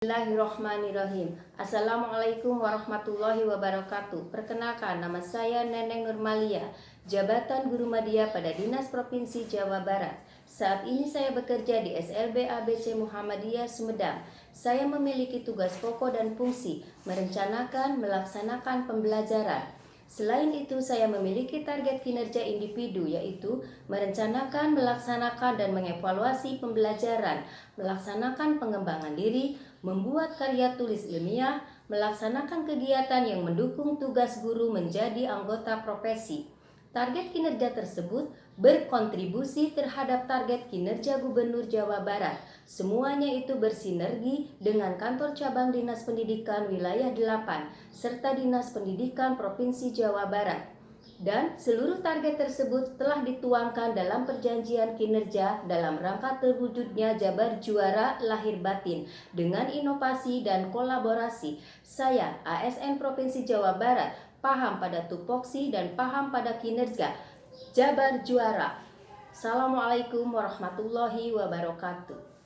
Bismillahirrahmanirrahim. Assalamualaikum warahmatullahi wabarakatuh. Perkenalkan, nama saya Neneng Nurmalia, jabatan Guru Madya pada Dinas Provinsi Jawa Barat. Saat ini saya bekerja di SLB ABC Muhammadiyah Sumedang. Saya memiliki tugas pokok dan fungsi merencanakan, melaksanakan pembelajaran. Selain itu, saya memiliki target kinerja individu, yaitu merencanakan, melaksanakan, dan mengevaluasi pembelajaran, melaksanakan pengembangan diri, membuat karya tulis ilmiah, melaksanakan kegiatan yang mendukung tugas guru menjadi anggota profesi. Target kinerja tersebut berkontribusi terhadap target kinerja Gubernur Jawa Barat. Semuanya itu bersinergi dengan kantor cabang Dinas Pendidikan Wilayah 8 serta Dinas Pendidikan Provinsi Jawa Barat. Dan seluruh target tersebut telah dituangkan dalam perjanjian kinerja dalam rangka terwujudnya Jabar Juara Lahir Batin dengan inovasi dan kolaborasi. Saya, ASN Provinsi Jawa Barat, paham pada tupoksi dan paham pada kinerja Jabar Juara. Assalamualaikum warahmatullahi wabarakatuh.